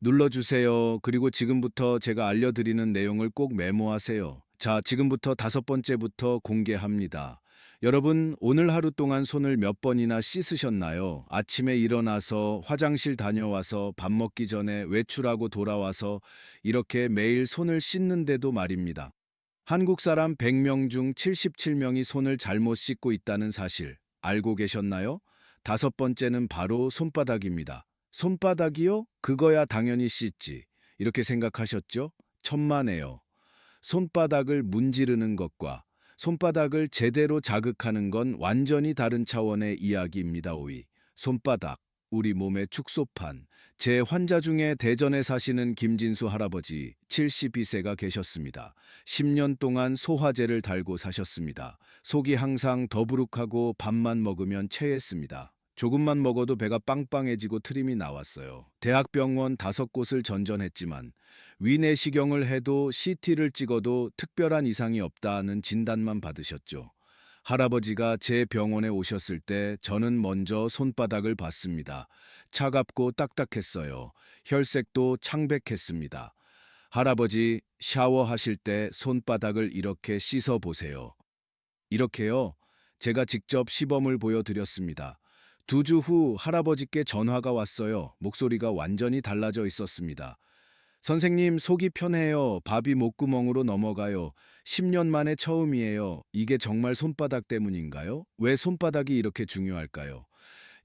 눌러주세요. 그리고 지금부터 제가 알려드리는 내용을 꼭 메모하세요. 자, 지금부터 5번째부터 공개합니다. 여러분, 오늘 하루 동안 손을 몇 번이나 씻으셨나요? 아침에 일어나서 화장실 다녀와서 밥 먹기 전에 외출하고 돌아와서 이렇게 매일 손을 씻는데도 말입니다. 한국 사람 100명 중 77명이 손을 잘못 씻고 있다는 사실 알고 계셨나요? 5번째는 바로 손바닥입니다. 손바닥이요? 그거야 당연히 씻지. 이렇게 생각하셨죠? 천만에요. 손바닥을 문지르는 것과 손바닥을 제대로 자극하는 건 완전히 다른 차원의 이야기입니다. 5위. 손바닥, 우리 몸의 축소판. 제 환자 중에 대전에 사시는 김진수 할아버지 72세가 계셨습니다. 10년 동안 소화제를 달고 사셨습니다. 속이 항상 더부룩하고 밥만 먹으면 체했습니다. 조금만 먹어도 배가 빵빵해지고 트림이 나왔어요. 대학병원 5곳을 전전했지만 위내시경을 해도 CT를 찍어도 특별한 이상이 없다는 진단만 받으셨죠. 할아버지가 제 병원에 오셨을 때 저는 먼저 손바닥을 봤습니다. 차갑고 딱딱했어요. 혈색도 창백했습니다. 할아버지, 샤워하실 때 손바닥을 이렇게 씻어 보세요. 이렇게요. 제가 직접 시범을 보여드렸습니다. 2주 후 할아버지께 전화가 왔어요. 목소리가 완전히 달라져 있었습니다. 선생님, 속이 편해요. 밥이 목구멍으로 넘어가요. 10년 만에 처음이에요. 이게 정말 손바닥 때문인가요? 왜 손바닥이 이렇게 중요할까요?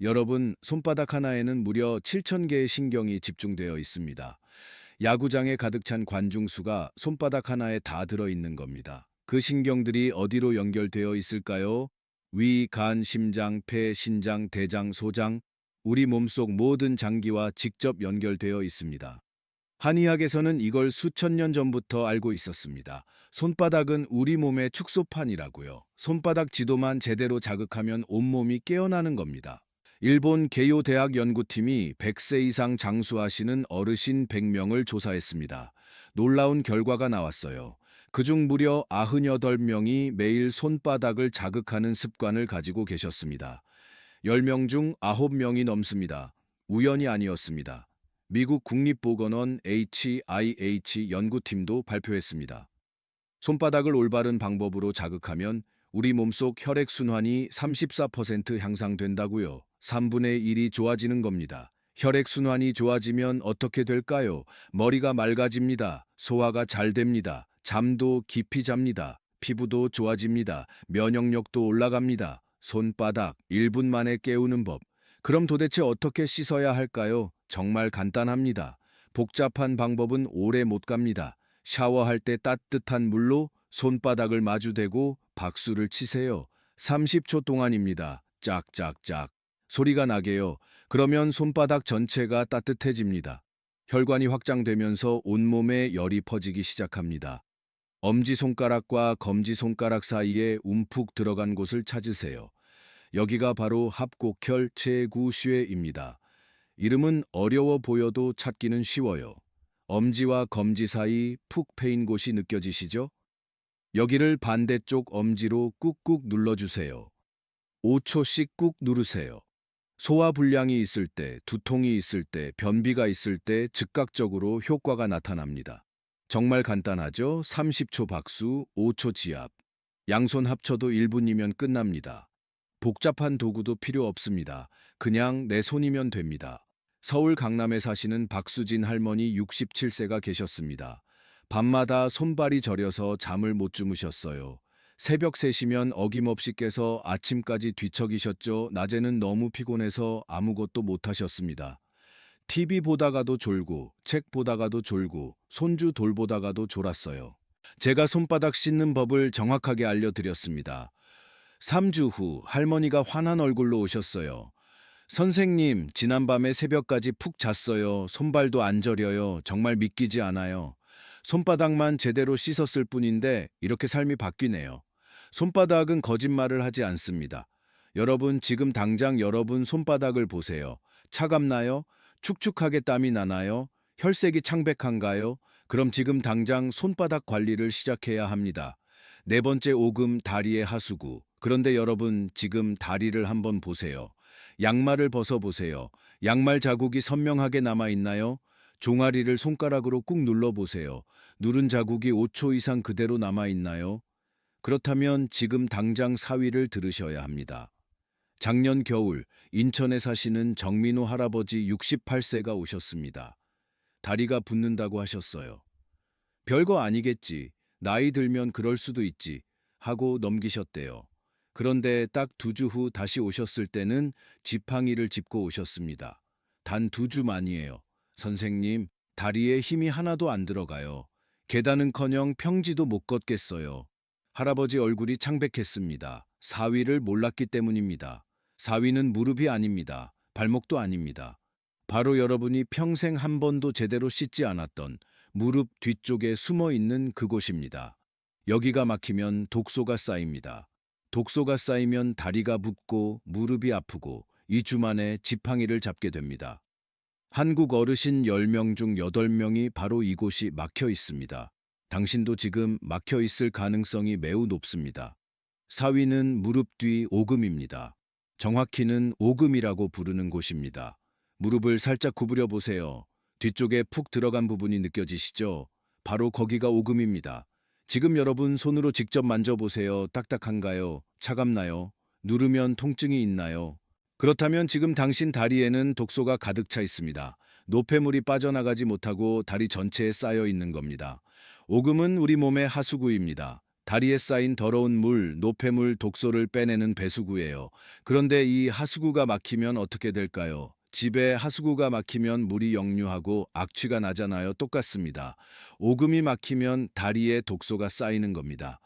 여러분, 손바닥 하나에는 무려 7,000개의 신경이 집중되어 있습니다. 야구장에 가득 찬 관중수가 손바닥 하나에 다 들어있는 겁니다. 그 신경들이 어디로 연결되어 있을까요? 위, 간, 심장, 폐, 신장, 대장, 소장, 우리 몸속 모든 장기와 직접 연결되어 있습니다. 한의학에서는 이걸 수천 년 전부터 알고 있었습니다. 손바닥은 우리 몸의 축소판이라고요. 손바닥 지도만 제대로 자극하면 온몸이 깨어나는 겁니다. 일본 개요 대학 연구팀이 100세 이상 장수하시는 어르신 100명을 조사했습니다. 놀라운 결과가 나왔어요. 그중 무려 98명이 매일 손바닥을 자극하는 습관을 가지고 계셨습니다. 10명 중 9명이 넘습니다. 우연이 아니었습니다. 미국 국립보건원 HIH 연구팀도 발표했습니다. 손바닥을 올바른 방법으로 자극하면 우리 몸속 혈액순환이 34% 향상된다고요. 3분의 1이 좋아지는 겁니다. 혈액순환이 좋아지면 어떻게 될까요? 머리가 맑아집니다. 소화가 잘 됩니다. 잠도 깊이 잡니다. 피부도 좋아집니다. 면역력도 올라갑니다. 손바닥 1분 만에 깨우는 법. 그럼 도대체 어떻게 씻어야 할까요? 정말 간단합니다. 복잡한 방법은 오래 못 갑니다. 샤워할 때 따뜻한 물로 손바닥을 마주대고 박수를 치세요. 30초 동안입니다. 짝짝짝. 소리가 나게요. 그러면 손바닥 전체가 따뜻해집니다. 혈관이 확장되면서 온몸에 열이 퍼지기 시작합니다. 엄지손가락과 검지손가락 사이에 움푹 들어간 곳을 찾으세요. 여기가 바로 합곡혈 제9穴입니다. 이름은 어려워 보여도 찾기는 쉬워요. 엄지와 검지 사이 푹 패인 곳이 느껴지시죠? 여기를 반대쪽 엄지로 꾹꾹 눌러주세요. 5초씩 꾹 누르세요. 소화불량이 있을 때, 두통이 있을 때, 변비가 있을 때 즉각적으로 효과가 나타납니다. 정말 간단하죠? 30초 박수, 5초 지압. 양손 합쳐도 1분이면 끝납니다. 복잡한 도구도 필요 없습니다. 그냥 내 손이면 됩니다. 서울 강남에 사시는 박수진 할머니 67세가 계셨습니다. 밤마다 손발이 저려서 잠을 못 주무셨어요. 새벽 3시면 어김없이 깨서 아침까지 뒤척이셨죠. 낮에는 너무 피곤해서 아무것도 못 하셨습니다. TV 보다가도 졸고, 책 보다가도 졸고, 손주 돌보다가도 졸았어요. 제가 손바닥 씻는 법을 정확하게 알려드렸습니다. 3주 후 할머니가 환한 얼굴로 오셨어요. 선생님, 지난밤에 새벽까지 푹 잤어요. 손발도 안 저려요. 정말 믿기지 않아요. 손바닥만 제대로 씻었을 뿐인데 이렇게 삶이 바뀌네요. 손바닥은 거짓말을 하지 않습니다. 여러분, 지금 당장 여러분 손바닥을 보세요. 차갑나요? 축축하게 땀이 나나요? 혈색이 창백한가요? 그럼 지금 당장 손바닥 관리를 시작해야 합니다. 4번째 오금 다리의 하수구. 그런데 여러분, 지금 다리를 한번 보세요. 양말을 벗어보세요. 양말 자국이 선명하게 남아있나요? 종아리를 손가락으로 꾹 눌러보세요. 누른 자국이 5초 이상 그대로 남아있나요? 그렇다면 지금 당장 사위를 들으셔야 합니다. 작년 겨울 인천에 사시는 정민호 할아버지 68세가 오셨습니다. 다리가 붓는다고 하셨어요. 별거 아니겠지. 나이 들면 그럴 수도 있지. 하고 넘기셨대요. 그런데 딱 2주 후 다시 오셨을 때는 지팡이를 짚고 오셨습니다. 단 2주 만이에요. 선생님, 다리에 힘이 하나도 안 들어가요. 계단은커녕 평지도 못 걷겠어요. 할아버지 얼굴이 창백했습니다. 사위를 몰랐기 때문입니다. 사위는 무릎이 아닙니다. 발목도 아닙니다. 바로 여러분이 평생 한 번도 제대로 씻지 않았던 무릎 뒤쪽에 숨어 있는 그곳입니다. 여기가 막히면 독소가 쌓입니다. 독소가 쌓이면 다리가 붓고 무릎이 아프고 2주 만에 지팡이를 잡게 됩니다. 한국 어르신 10명 중 8명이 바로 이곳이 막혀 있습니다. 당신도 지금 막혀 있을 가능성이 매우 높습니다. 사위는 무릎 뒤 오금입니다. 정확히는 오금이라고 부르는 곳입니다. 무릎을 살짝 구부려 보세요. 뒤쪽에 푹 들어간 부분이 느껴지시죠? 바로 거기가 오금입니다. 지금 여러분 손으로 직접 만져보세요. 딱딱한가요? 차갑나요? 누르면 통증이 있나요? 그렇다면 지금 당신 다리에는 독소가 가득 차 있습니다. 노폐물이 빠져나가지 못하고 다리 전체에 쌓여 있는 겁니다. 오금은 우리 몸의 하수구입니다. 다리에 쌓인 더러운 물, 노폐물, 독소를 빼내는 배수구예요. 그런데 이 하수구가 막히면 어떻게 될까요? 집에 하수구가 막히면 물이 역류하고 악취가 나잖아요. 똑같습니다. 오금이 막히면 다리에 독소가 쌓이는 겁니다.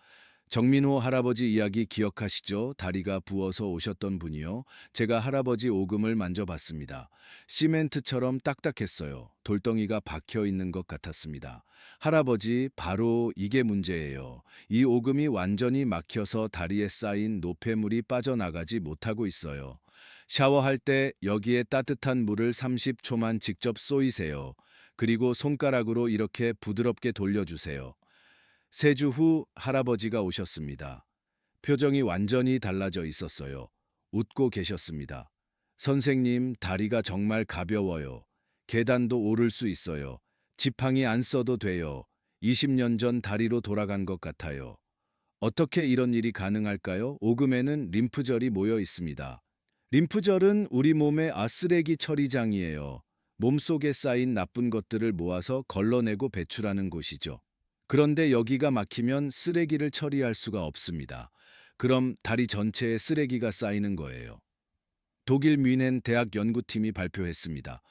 정민호 할아버지 이야기 기억하시죠? 다리가 부어서 오셨던 분이요. 제가 할아버지 오금을 만져봤습니다. 시멘트처럼 딱딱했어요. 돌덩이가 박혀 있는 것 같았습니다. 할아버지, 바로 이게 문제예요. 이 오금이 완전히 막혀서 다리에 쌓인 노폐물이 빠져나가지 못하고 있어요. 샤워할 때 여기에 따뜻한 물을 30초만 직접 쏘이세요. 그리고 손가락으로 이렇게 부드럽게 돌려주세요. 3주 후 할아버지가 오셨습니다. 표정이 완전히 달라져 있었어요. 웃고 계셨습니다. 선생님, 다리가 정말 가벼워요. 계단도 오를 수 있어요. 지팡이 안 써도 돼요. 20년 전 다리로 돌아간 것 같아요. 어떻게 이런 일이 가능할까요? 오금에는 림프절이 모여 있습니다. 림프절은 우리 몸의 쓰레기 처리장이에요. 몸속에 쌓인 나쁜 것들을 모아서 걸러내고 배출하는 곳이죠. 그런데 여기가 막히면 쓰레기를 처리할 수가 없습니다. 그럼 다리 전체에 쓰레기가 쌓이는 거예요. 독일 뮌헨 대학 연구팀이 발표했습니다.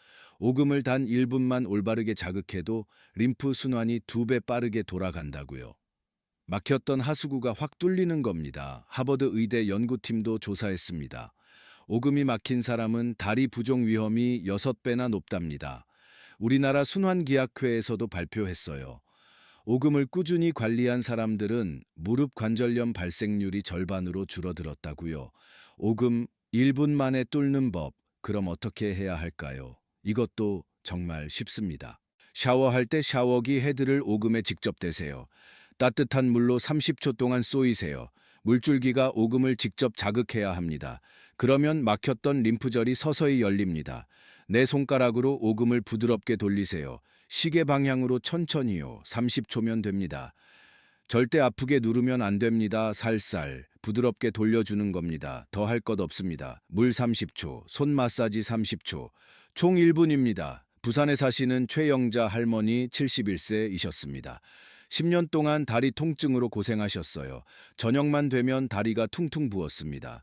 오금을 단 1분만 올바르게 자극해도 림프 순환이 2배 빠르게 돌아간다고요. 막혔던 하수구가 확 뚫리는 겁니다. 하버드 의대 연구팀도 조사했습니다. 오금이 막힌 사람은 다리 부종 위험이 6배나 높답니다. 우리나라 순환기학회에서도 발표했어요. 오금을 꾸준히 관리한 사람들은 무릎 관절염 발생률이 절반으로 줄어들었다고요. 오금 1분 만에 뚫는 법, 그럼 어떻게 해야 할까요? 이것도 정말 쉽습니다. 샤워할 때 샤워기 헤드를 오금에 직접 대세요. 따뜻한 물로 30초 동안 쏘이세요. 물줄기가 오금을 직접 자극해야 합니다. 그러면 막혔던 림프절이 서서히 열립니다. 내 손가락으로 오금을 부드럽게 돌리세요. 시계 방향으로 천천히요. 30초면 됩니다. 절대 아프게 누르면 안 됩니다. 살살 부드럽게 돌려주는 겁니다. 더 할 것 없습니다. 물 30초, 손 마사지 30초, 총 1분입니다. 부산에 사시는 최영자 할머니 71세이셨습니다. 10년 동안 다리 통증으로 고생하셨어요. 저녁만 되면 다리가 퉁퉁 부었습니다.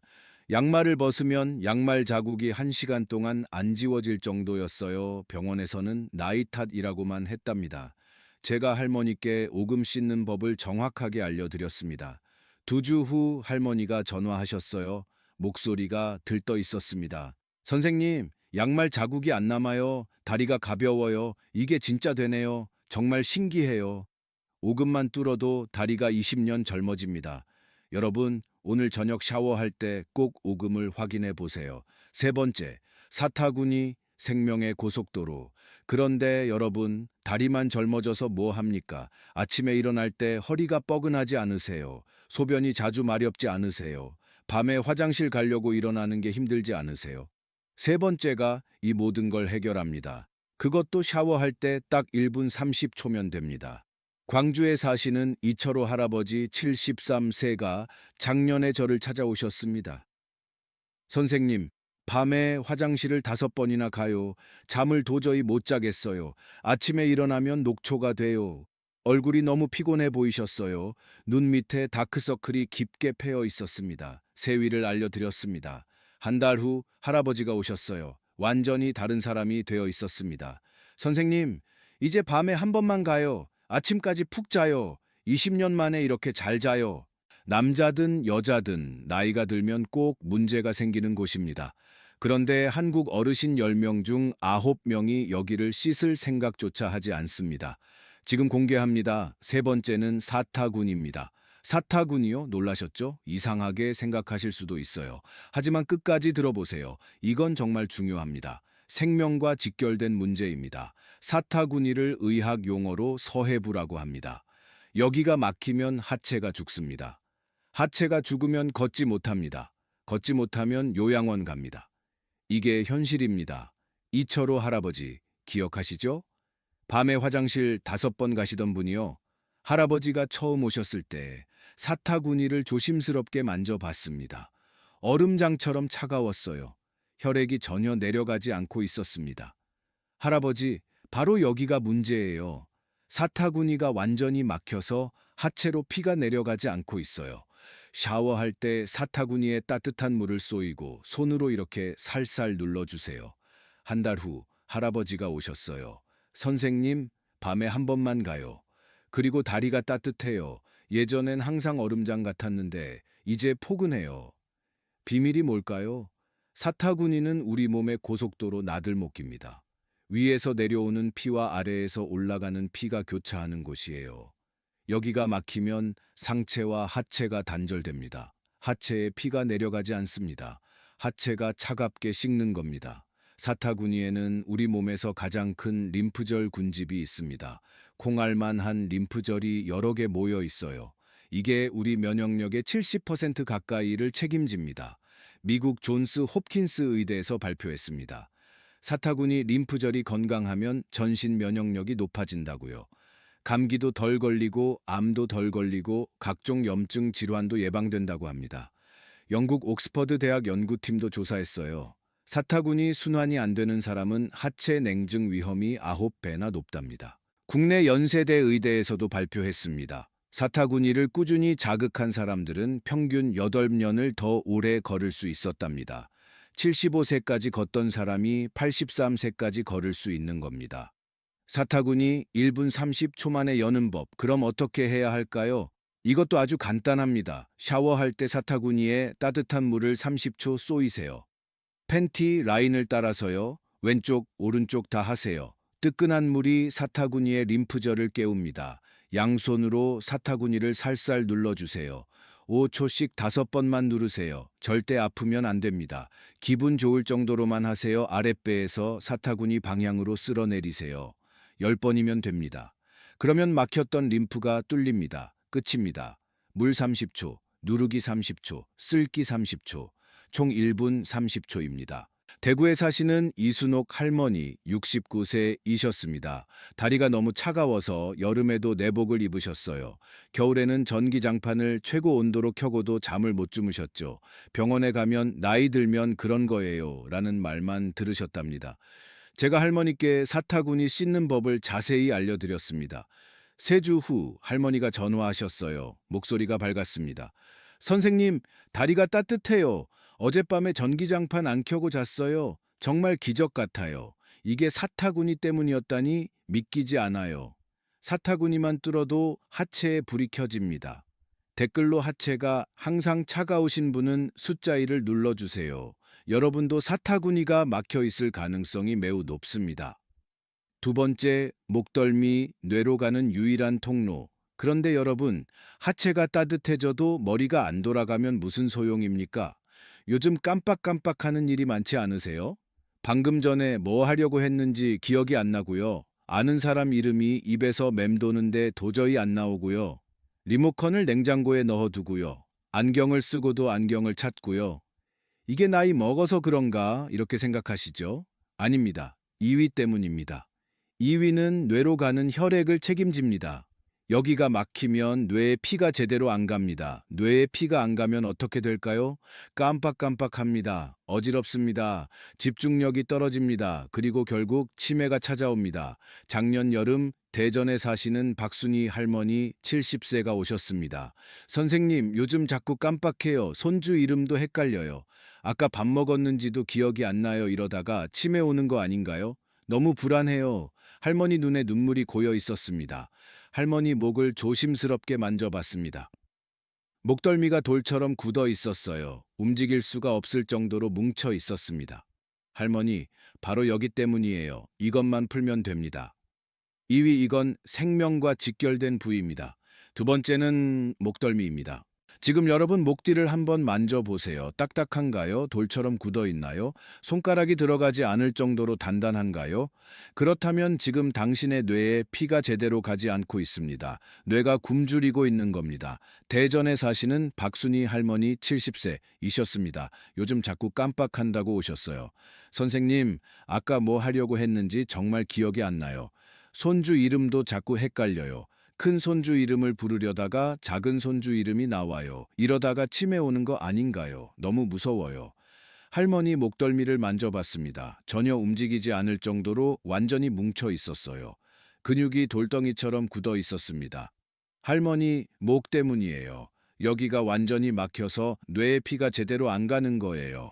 양말을 벗으면 양말 자국이 1시간 동안 안 지워질 정도였어요. 병원에서는 나이 탓이라고만 했답니다. 제가 할머니께 오금 씻는 법을 정확하게 알려드렸습니다. 2주 후 할머니가 전화하셨어요. 목소리가 들떠 있었습니다. 선생님, 양말 자국이 안 남아요. 다리가 가벼워요. 이게 진짜 되네요. 정말 신기해요. 오금만 뚫어도 다리가 20년 젊어집니다. 여러분, 오늘 저녁 샤워할 때 꼭 오금을 확인해 보세요. 3번째, 사타구니 생명의 고속도로. 그런데 여러분, 다리만 젊어져서 뭐 합니까? 아침에 일어날 때 허리가 뻐근하지 않으세요? 소변이 자주 마렵지 않으세요? 밤에 화장실 가려고 일어나는 게 힘들지 않으세요? 3번째가 이 모든 걸 해결합니다. 그것도 샤워할 때 딱 1분 30초면 됩니다. 광주에 사시는 이철호 할아버지 73세가 작년에 저를 찾아오셨습니다. 선생님, 밤에 화장실을 5번이나 가요. 잠을 도저히 못 자겠어요. 아침에 일어나면 녹초가 돼요. 얼굴이 너무 피곤해 보이셨어요. 눈 밑에 다크서클이 깊게 패여 있었습니다. 세위를 알려드렸습니다. 한 달 후 할아버지가 오셨어요. 완전히 다른 사람이 되어 있었습니다. 선생님, 이제 밤에 한 번만 가요. 아침까지 푹 자요. 20년 만에 이렇게 잘 자요. 남자든 여자든 나이가 들면 꼭 문제가 생기는 곳입니다. 그런데 한국 어르신 10명 중 9명이 여기를 씻을 생각조차 하지 않습니다. 지금 공개합니다. 세 번째는 사타구니입니다. 사타구니요? 놀라셨죠? 이상하게 생각하실 수도 있어요. 하지만 끝까지 들어보세요. 이건 정말 중요합니다. 생명과 직결된 문제입니다. 사타구니를 의학 용어로 서해부라고 합니다. 여기가 막히면 하체가 죽습니다. 하체가 죽으면 걷지 못합니다. 걷지 못하면 요양원 갑니다. 이게 현실입니다. 이철호 할아버지 기억하시죠? 밤에 화장실 5번 가시던 분이요. 할아버지가 처음 오셨을 때 사타구니를 조심스럽게 만져봤습니다. 얼음장처럼 차가웠어요. 혈액이 전혀 내려가지 않고 있었습니다. 할아버지, 바로 여기가 문제예요. 사타구니가 완전히 막혀서 하체로 피가 내려가지 않고 있어요. 샤워할 때 사타구니에 따뜻한 물을 쏘이고 손으로 이렇게 살살 눌러주세요. 한 달 후 할아버지가 오셨어요. 선생님, 밤에 한 번만 가요. 그리고 다리가 따뜻해요. 예전엔 항상 얼음장 같았는데 이제 포근해요. 비밀이 뭘까요? 사타구니는 우리 몸의 고속도로 나들목입니다. 위에서 내려오는 피와 아래에서 올라가는 피가 교차하는 곳이에요. 여기가 막히면 상체와 하체가 단절됩니다. 하체에 피가 내려가지 않습니다. 하체가 차갑게 식는 겁니다. 사타구니에는 우리 몸에서 가장 큰 림프절 군집이 있습니다. 콩알만한 림프절이 여러 개 모여 있어요. 이게 우리 면역력의 70% 가까이를 책임집니다. 미국 존스 홉킨스 의대에서 발표했습니다. 사타구니 림프절이 건강하면 전신 면역력이 높아진다고요. 감기도 덜 걸리고 암도 덜 걸리고 각종 염증 질환도 예방된다고 합니다. 영국 옥스퍼드 대학 연구팀도 조사했어요. 사타구니 순환이 안 되는 사람은 하체 냉증 위험이 9배나 높답니다. 국내 연세대 의대에서도 발표했습니다. 사타구니를 꾸준히 자극한 사람들은 평균 8년을 더 오래 걸을 수 있었답니다. 75세까지 걷던 사람이 83세까지 걸을 수 있는 겁니다. 사타구니 1분 30초 만에 여는 법. 그럼 어떻게 해야 할까요? 이것도 아주 간단합니다. 샤워할 때 사타구니에 따뜻한 물을 30초 쏘이세요. 팬티 라인을 따라서요. 왼쪽, 오른쪽 다 하세요. 뜨끈한 물이 사타구니의 림프절을 깨웁니다. 양손으로 사타구니를 살살 눌러주세요. 5초씩 5번만 누르세요. 절대 아프면 안 됩니다. 기분 좋을 정도로만 하세요. 아랫배에서 사타구니 방향으로 쓸어내리세요. 10번이면 됩니다. 그러면 막혔던 림프가 뚫립니다. 끝입니다. 물 30초, 누르기 30초, 쓸기 30초, 총 1분 30초입니다. 대구에 사시는 이순옥 할머니 69세이셨습니다. 다리가 너무 차가워서 여름에도 내복을 입으셨어요. 겨울에는 전기장판을 최고 온도로 켜고도 잠을 못 주무셨죠. 병원에 가면 나이 들면 그런 거예요 라는 말만 들으셨답니다. 제가 할머니께 사타구니 씻는 법을 자세히 알려드렸습니다. 3주 후 할머니가 전화하셨어요. 목소리가 밝았습니다. 선생님, 다리가 따뜻해요. 어젯밤에 전기장판 안 켜고 잤어요. 정말 기적 같아요. 이게 사타구니 때문이었다니 믿기지 않아요. 사타구니만 뚫어도 하체에 불이 켜집니다. 댓글로 하체가 항상 차가우신 분은 숫자 1을 눌러주세요. 여러분도 사타구니가 막혀 있을 가능성이 매우 높습니다. 두 번째, 목덜미, 뇌로 가는 유일한 통로. 그런데 여러분, 하체가 따뜻해져도 머리가 안 돌아가면 무슨 소용입니까? 요즘 깜빡깜빡하는 일이 많지 않으세요? 방금 전에 뭐 하려고 했는지 기억이 안 나고요. 아는 사람 이름이 입에서 맴도는데 도저히 안 나오고요. 리모컨을 냉장고에 넣어두고요. 안경을 쓰고도 안경을 찾고요. 이게 나이 먹어서 그런가 이렇게 생각하시죠? 아닙니다. 2위 때문입니다. 2위는 뇌로 가는 혈액을 책임집니다. 여기가 막히면 뇌에 피가 제대로 안 갑니다. 뇌에 피가 안 가면 어떻게 될까요? 깜빡깜빡합니다. 어지럽습니다. 집중력이 떨어집니다. 그리고 결국 치매가 찾아옵니다. 작년 여름 대전에 사시는 박순희 할머니 70세가 오셨습니다. 선생님, 요즘 자꾸 깜빡해요. 손주 이름도 헷갈려요. 아까 밥 먹었는지도 기억이 안 나요. 이러다가 치매 오는 거 아닌가요? 너무 불안해요. 할머니 눈에 눈물이 고여 있었습니다. 할머니 목을 조심스럽게 만져봤습니다. 목덜미가 돌처럼 굳어 있었어요. 움직일 수가 없을 정도로 뭉쳐 있었습니다. 할머니, 바로 여기 때문이에요. 이것만 풀면 됩니다. 2위, 이건 생명과 직결된 부위입니다. 두 번째는 목덜미입니다. 지금 여러분 목 뒤를 한번 만져보세요. 딱딱한가요? 돌처럼 굳어 있나요? 손가락이 들어가지 않을 정도로 단단한가요? 그렇다면 지금 당신의 뇌에 피가 제대로 가지 않고 있습니다. 뇌가 굶주리고 있는 겁니다. 대전에 사시는 박순희 할머니 70세이셨습니다. 요즘 자꾸 깜빡한다고 오셨어요. 선생님, 아까 뭐 하려고 했는지 정말 기억이 안 나요. 손주 이름도 자꾸 헷갈려요. 큰 손주 이름을 부르려다가 작은 손주 이름이 나와요. 이러다가 치매 오는 거 아닌가요? 너무 무서워요. 할머니 목덜미를 만져봤습니다. 전혀 움직이지 않을 정도로 완전히 뭉쳐 있었어요. 근육이 돌덩이처럼 굳어 있었습니다. 할머니, 목 때문이에요. 여기가 완전히 막혀서 뇌에 피가 제대로 안 가는 거예요.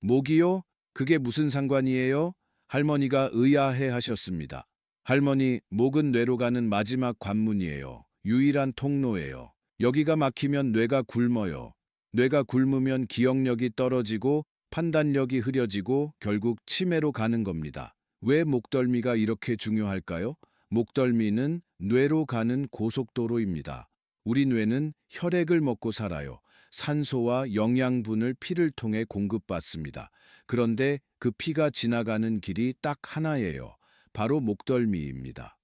목이요? 그게 무슨 상관이에요? 할머니가 의아해 하셨습니다. 할머니, 목은 뇌로 가는 마지막 관문이에요. 유일한 통로예요. 여기가 막히면 뇌가 굶어요. 뇌가 굶으면 기억력이 떨어지고 판단력이 흐려지고 결국 치매로 가는 겁니다. 왜 목덜미가 이렇게 중요할까요? 목덜미는 뇌로 가는 고속도로입니다. 우리 뇌는 혈액을 먹고 살아요. 산소와 영양분을 피를 통해 공급받습니다. 그런데 그 피가 지나가는 길이 딱 하나예요. 바로 목덜미입니다.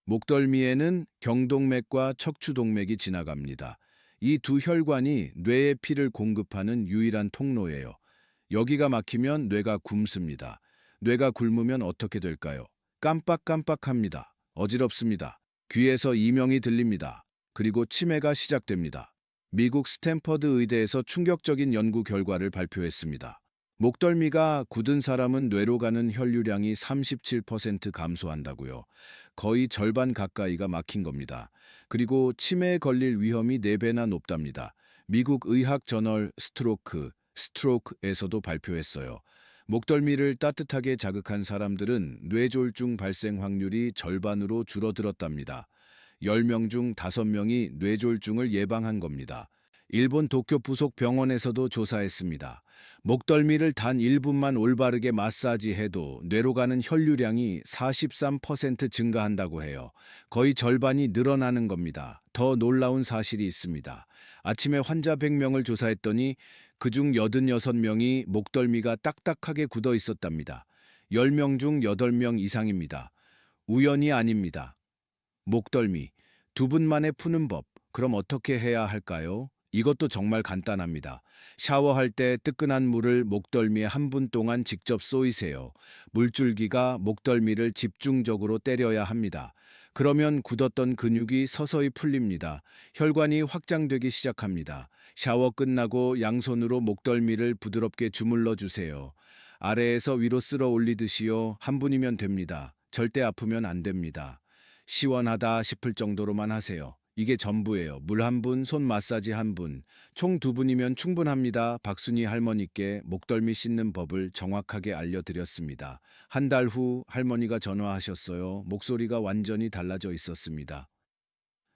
목덜미에는 경동맥과 척추동맥이 지나갑니다. 이 두 혈관이 뇌에 피를 공급하는 유일한 통로예요. 여기가 막히면 뇌가 굶습니다. 뇌가 굶으면 어떻게 될까요? 깜빡깜빡합니다. 어지럽습니다. 귀에서 이명이 들립니다. 그리고 치매가 시작됩니다. 미국 스탠퍼드 의대에서 충격적인 연구 결과를 발표했습니다. 목덜미가 굳은 사람은 뇌로 가는 혈류량이 37% 감소한다고요. 거의 절반 가까이가 막힌 겁니다. 그리고 치매에 걸릴 위험이 4배나 높답니다. 미국 의학 저널 스트로크에서도 발표했어요. 목덜미를 따뜻하게 자극한 사람들은 뇌졸중 발생 확률이 절반으로 줄어들었답니다. 10명 중 5명이 뇌졸중을 예방한 겁니다. 일본 도쿄 부속 병원에서도 조사했습니다. 목덜미를 단 1분만 올바르게 마사지해도 뇌로 가는 혈류량이 43% 증가한다고 해요. 거의 절반이 늘어나는 겁니다. 더 놀라운 사실이 있습니다. 아침에 환자 100명을 조사했더니 그중 86명이 목덜미가 딱딱하게 굳어 있었답니다. 10명 중 8명 이상입니다. 우연이 아닙니다. 목덜미, 2분 만에 푸는 법. 그럼 어떻게 해야 할까요? 이것도 정말 간단합니다. 샤워할 때 뜨끈한 물을 목덜미에 한 분 동안 직접 쏘이세요. 물줄기가 목덜미를 집중적으로 때려야 합니다. 그러면 굳었던 근육이 서서히 풀립니다. 혈관이 확장되기 시작합니다. 샤워 끝나고 양손으로 목덜미를 부드럽게 주물러 주세요. 아래에서 위로 쓸어 올리듯이요. 한 분이면 됩니다. 절대 아프면 안 됩니다. 시원하다 싶을 정도로만 하세요. 이게 전부예요. 물 한 분, 손 마사지 한 분, 총 2분이면 충분합니다. 박순희 할머니께 목덜미 씻는 법을 정확하게 알려드렸습니다. 한 달 후 할머니가 전화하셨어요. 목소리가 완전히 달라져 있었습니다.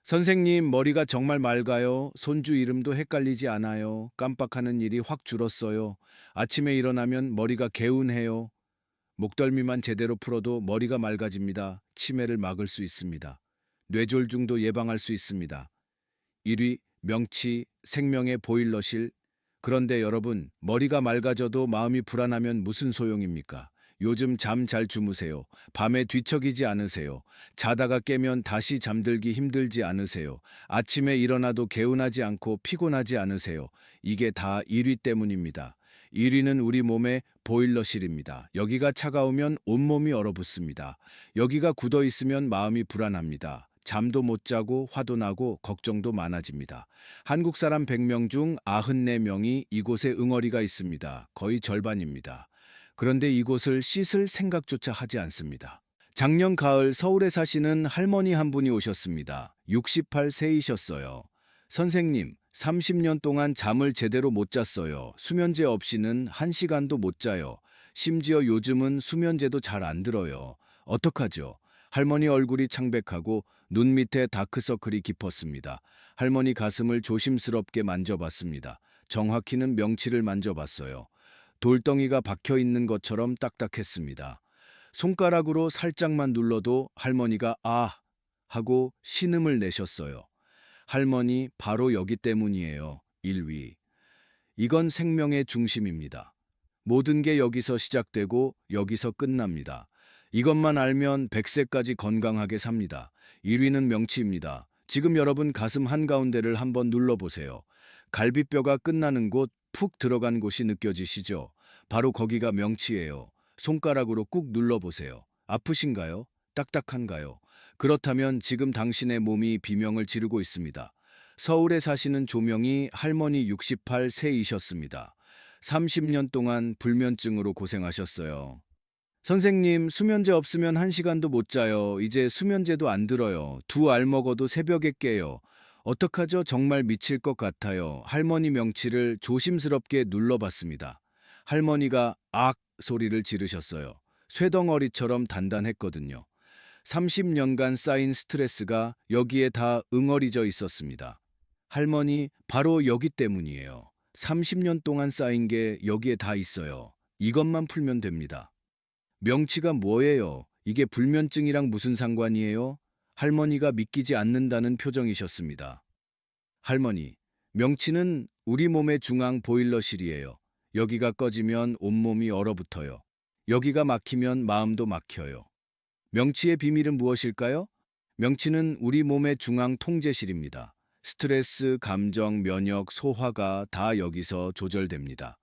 선생님, 머리가 정말 맑아요. 손주 이름도 헷갈리지 않아요. 깜빡하는 일이 확 줄었어요. 아침에 일어나면 머리가 개운해요. 목덜미만 제대로 풀어도 머리가 맑아집니다. 치매를 막을 수 있습니다. 뇌졸중도 예방할 수 있습니다. 1위, 명치, 생명의 보일러실. 그런데 여러분, 머리가 맑아져도 마음이 불안하면 무슨 소용입니까? 요즘 잠 잘 주무세요. 밤에 뒤척이지 않으세요. 자다가 깨면 다시 잠들기 힘들지 않으세요. 아침에 일어나도 개운하지 않고 피곤하지 않으세요. 이게 다 1위 때문입니다. 1위는 우리 몸의 보일러실입니다. 여기가 차가우면 온몸이 얼어붙습니다. 여기가 굳어 있으면 마음이 불안합니다. 잠도 못 자고 화도 나고 걱정도 많아집니다. 한국 사람 100명 중 94명이 이곳에 응어리가 있습니다. 거의 절반입니다. 그런데 이곳을 씻을 생각조차 하지 않습니다. 작년 가을 서울에 사시는 할머니 한 분이 오셨습니다. 68세이셨어요. 선생님, 30년 동안 잠을 제대로 못 잤어요. 수면제 없이는 1시간도 못 자요. 심지어 요즘은 수면제도 잘 안 들어요. 어떡하죠? 할머니 얼굴이 창백하고 눈 밑에 다크서클이 깊었습니다. 할머니 가슴을 조심스럽게 만져봤습니다. 정확히는 명치를 만져봤어요. 돌덩이가 박혀 있는 것처럼 딱딱했습니다. 손가락으로 살짝만 눌러도 할머니가 아! 하고 신음을 내셨어요. 할머니, 바로 여기 때문이에요. 1위. 이건 생명의 중심입니다. 모든 게 여기서 시작되고 여기서 끝납니다. 이것만 알면 100세까지 건강하게 삽니다. 1위는 명치입니다. 지금 여러분 가슴 한가운데를 한번 눌러보세요. 갈비뼈가 끝나는 곳, 푹 들어간 곳이 느껴지시죠? 바로 거기가 명치예요. 손가락으로 꾹 눌러보세요. 아프신가요? 딱딱한가요? 그렇다면 지금 당신의 몸이 비명을 지르고 있습니다. 서울에 사시는 조명이 할머니 68세이셨습니다. 30년 동안 불면증으로 고생하셨어요. 선생님, 수면제 없으면 1시간도 못 자요. 이제 수면제도 안 들어요. 2알 먹어도 새벽에 깨요. 어떡하죠? 정말 미칠 것 같아요. 할머니 명치를 조심스럽게 눌러봤습니다. 할머니가 악 소리를 지르셨어요. 쇠덩어리처럼 단단했거든요. 30년간 쌓인 스트레스가 여기에 다 응어리져 있었습니다. 할머니, 바로 여기 때문이에요. 30년 동안 쌓인 게 여기에 다 있어요. 이것만 풀면 됩니다. 명치가 뭐예요? 이게 불면증이랑 무슨 상관이에요? 할머니가 믿기지 않는다는 표정이셨습니다. 할머니, 명치는 우리 몸의 중앙 보일러실이에요. 여기가 꺼지면 온몸이 얼어붙어요. 여기가 막히면 마음도 막혀요. 명치의 비밀은 무엇일까요? 명치는 우리 몸의 중앙 통제실입니다. 스트레스, 감정, 면역, 소화가 다 여기서 조절됩니다.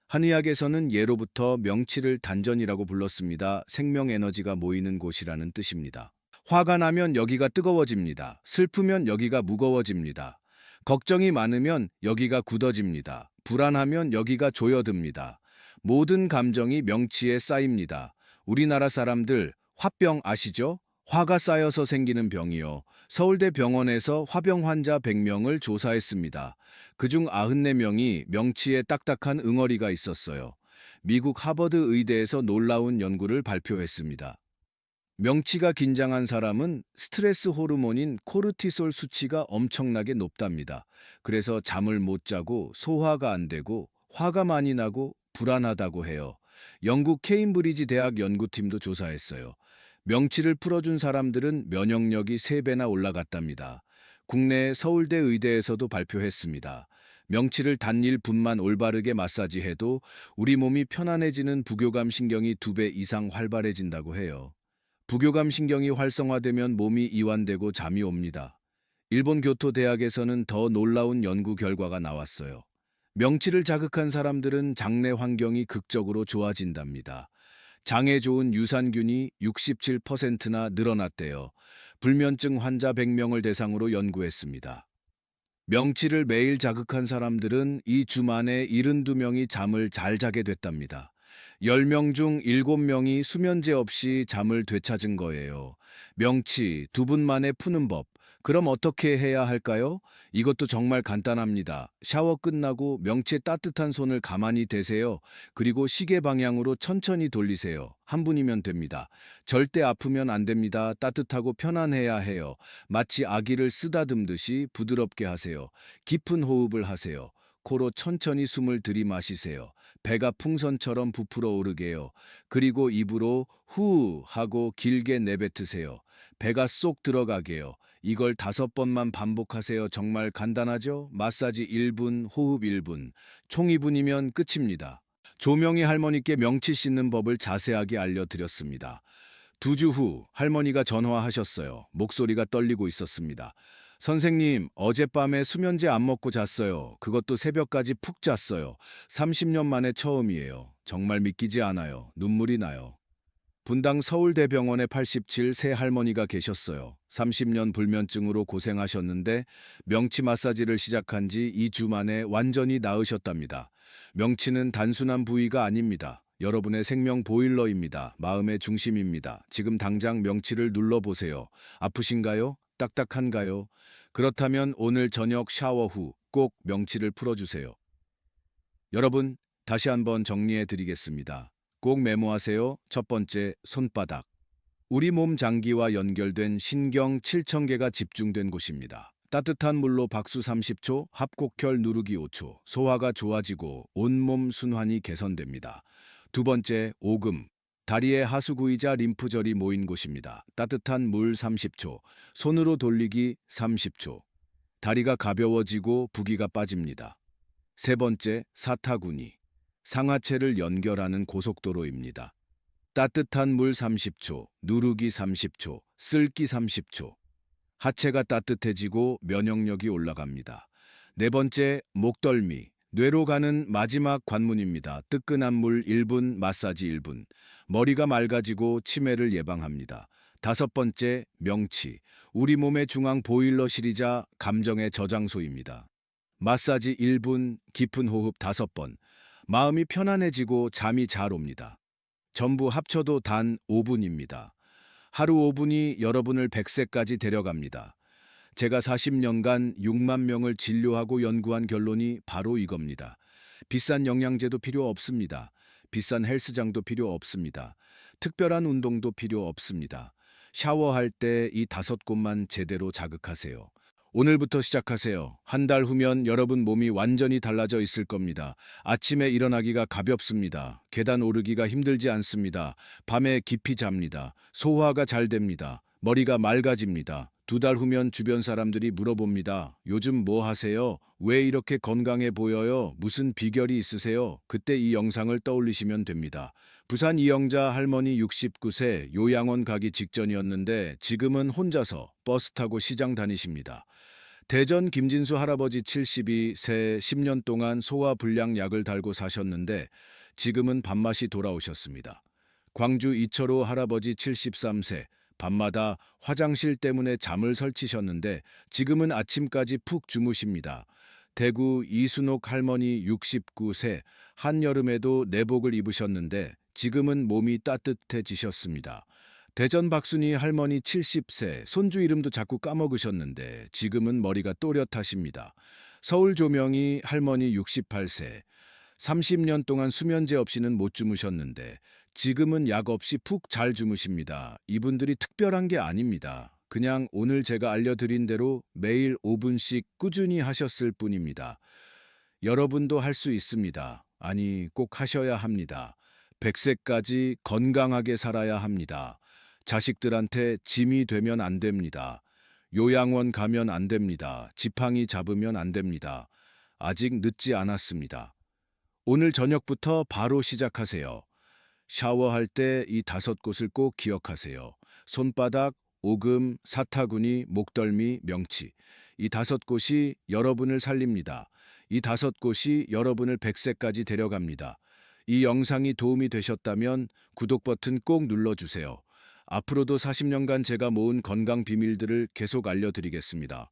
한의학에서는 예로부터 명치를 단전이라고 불렀습니다. 생명 에너지가 모이는 곳이라는 뜻입니다. 화가 나면 여기가 뜨거워집니다. 슬프면 여기가 무거워집니다. 걱정이 많으면 여기가 굳어집니다. 불안하면 여기가 조여듭니다. 모든 감정이 명치에 쌓입니다. 우리나라 사람들 화병 아시죠? 화가 쌓여서 생기는 병이요. 서울대 병원에서 화병 환자 100명을 조사했습니다. 그중 94명이 명치에 딱딱한 응어리가 있었어요. 미국 하버드 의대에서 놀라운 연구를 발표했습니다. 명치가 긴장한 사람은 스트레스 호르몬인 코르티솔 수치가 엄청나게 높답니다. 그래서 잠을 못 자고 소화가 안 되고 화가 많이 나고 불안하다고 해요. 영국 케임브리지 대학 연구팀도 조사했어요. 명치를 풀어준 사람들은 면역력이 3배나 올라갔답니다. 국내 서울대 의대에서도 발표했습니다. 명치를 단일 분만 올바르게 마사지해도 우리 몸이 편안해지는 부교감 신경이 2배 이상 활발해진다고 해요. 부교감 신경이 활성화되면 몸이 이완되고 잠이 옵니다. 일본 교토 대학에서는 더 놀라운 연구 결과가 나왔어요. 명치를 자극한 사람들은 장내 환경이 극적으로 좋아진답니다. 장에 좋은 유산균이 67%나 늘어났대요. 불면증 환자 100명을 대상으로 연구했습니다. 명치를 매일 자극한 사람들은 이 주 만에 72명이 잠을 잘 자게 됐답니다. 10명 중 7명이 수면제 없이 잠을 되찾은 거예요. 명치 2분 만에 푸는 법. 그럼 어떻게 해야 할까요? 이것도 정말 간단합니다. 샤워 끝나고 명치에 따뜻한 손을 가만히 대세요. 그리고 시계 방향으로 천천히 돌리세요. 한 분이면 됩니다. 절대 아프면 안 됩니다. 따뜻하고 편안해야 해요. 마치 아기를 쓰다듬듯이 부드럽게 하세요. 깊은 호흡을 하세요. 코로 천천히 숨을 들이마시세요. 배가 풍선처럼 부풀어 오르게요. 그리고 입으로 후 하고 길게 내뱉으세요. 배가 쏙 들어가게요. 이걸 5번만 반복하세요. 정말 간단하죠? 마사지 1분, 호흡 1분, 총 2분이면 끝입니다. 조명희 할머니께 명치 씻는 법을 자세하게 알려드렸습니다. 2주 후 할머니가 전화하셨어요. 목소리가 떨리고 있었습니다. 선생님, 어젯밤에 수면제 안 먹고 잤어요. 그것도 새벽까지 푹 잤어요. 30년 만에 처음이에요. 정말 믿기지 않아요. 눈물이 나요. 분당 서울대병원에 87 세 할머니가 계셨어요. 30년 불면증으로 고생하셨는데 명치 마사지를 시작한 지 2주 만에 완전히 나으셨답니다. 명치는 단순한 부위가 아닙니다. 여러분의 생명 보일러입니다. 마음의 중심입니다. 지금 당장 명치를 눌러보세요. 아프신가요? 딱딱한가요? 그렇다면 오늘 저녁 샤워 후 꼭 명치를 풀어주세요. 여러분, 다시 한번 정리해 드리겠습니다. 꼭 메모하세요. 첫 번째, 손바닥. 우리 몸 장기와 연결된 신경 7,000개가 집중된 곳입니다. 따뜻한 물로 박수 30초, 합곡혈 누르기 5초, 소화가 좋아지고 온몸 순환이 개선됩니다. 두 번째, 오금. 다리의 하수구이자 림프절이 모인 곳입니다. 따뜻한 물 30초, 손으로 돌리기 30초. 다리가 가벼워지고 부기가 빠집니다. 세 번째, 사타구니. 상하체를 연결하는 고속도로입니다. 따뜻한 물 30초, 누르기 30초, 쓸기 30초. 하체가 따뜻해지고 면역력이 올라갑니다. 네 번째, 목덜미. 뇌로 가는 마지막 관문입니다. 뜨끈한 물 1분, 마사지 1분. 머리가 맑아지고 치매를 예방합니다. 다섯 번째, 명치. 우리 몸의 중앙 보일러실이자 감정의 저장소입니다. 마사지 1분, 깊은 호흡 5번. 마음이 편안해지고 잠이 잘 옵니다. 전부 합쳐도 단 5분입니다. 하루 5분이 여러분을 100세까지 데려갑니다. 제가 40년간 6만 명을 진료하고 연구한 결론이 바로 이겁니다. 비싼 영양제도 필요 없습니다. 비싼 헬스장도 필요 없습니다. 특별한 운동도 필요 없습니다. 샤워할 때 이 5곳만 제대로 자극하세요. 오늘부터 시작하세요. 한 달 후면 여러분 몸이 완전히 달라져 있을 겁니다. 아침에 일어나기가 가볍습니다. 계단 오르기가 힘들지 않습니다. 밤에 깊이 잡니다. 소화가 잘 됩니다. 머리가 맑아집니다. 2달 후면 주변 사람들이 물어봅니다. 요즘 뭐 하세요? 왜 이렇게 건강해 보여요? 무슨 비결이 있으세요? 그때 이 영상을 떠올리시면 됩니다. 부산 이영자 할머니 69세 요양원 가기 직전이었는데 지금은 혼자서 버스 타고 시장 다니십니다. 대전 김진수 할아버지 72세 10년 동안 소화불량 약을 달고 사셨는데 지금은 밥맛이 돌아오셨습니다. 광주 이철호 할아버지 73세 밤마다 화장실 때문에 잠을 설치셨는데 지금은 아침까지 푹 주무십니다. 대구 이순옥 할머니 69세 한여름에도 내복을 입으셨는데 지금은 몸이 따뜻해지셨습니다. 대전 박순희 할머니 70세 손주 이름도 자꾸 까먹으셨는데 지금은 머리가 또렷하십니다. 서울 조명희 할머니 68세 30년 동안 수면제 없이는 못 주무셨는데 지금은 약 없이 푹 잘 주무십니다. 이분들이 특별한 게 아닙니다. 그냥 오늘 제가 알려드린 대로 매일 5분씩 꾸준히 하셨을 뿐입니다. 여러분도 할 수 있습니다. 아니, 꼭 하셔야 합니다. 100세까지 건강하게 살아야 합니다. 자식들한테 짐이 되면 안 됩니다. 요양원 가면 안 됩니다. 지팡이 잡으면 안 됩니다. 아직 늦지 않았습니다. 오늘 저녁부터 바로 시작하세요. 샤워할 때 이 5곳을 꼭 기억하세요. 손바닥, 오금, 사타구니, 목덜미, 명치. 이 5곳이 여러분을 살립니다. 이 5곳이 여러분을 100세까지 데려갑니다. 이 영상이 도움이 되셨다면 구독 버튼 꼭 눌러주세요. 앞으로도 40년간 제가 모은 건강 비밀들을 계속 알려드리겠습니다.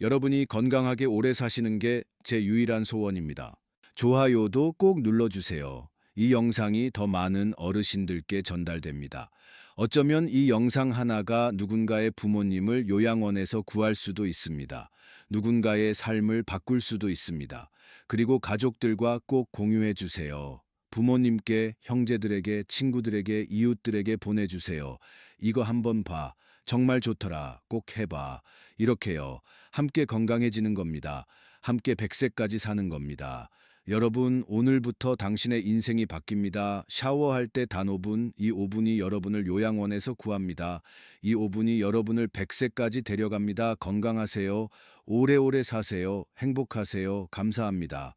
여러분이 건강하게 오래 사시는 게 제 유일한 소원입니다. 좋아요도 꼭 눌러주세요. 이 영상이 더 많은 어르신들께 전달됩니다. 어쩌면 이 영상 하나가 누군가의 부모님을 요양원에서 구할 수도 있습니다. 누군가의 삶을 바꿀 수도 있습니다. 그리고 가족들과 꼭 공유해 주세요. 부모님께, 형제들에게, 친구들에게, 이웃들에게 보내주세요. 이거 한번 봐. 정말 좋더라. 꼭 해봐. 이렇게요. 함께 건강해지는 겁니다. 함께 100세까지 사는 겁니다. 여러분, 오늘부터 당신의 인생이 바뀝니다. 샤워할 때 단 5분, 이 5분이 여러분을 요양원에서 구합니다. 이 5분이 여러분을 100세까지 데려갑니다. 건강하세요. 오래오래 사세요. 행복하세요. 감사합니다.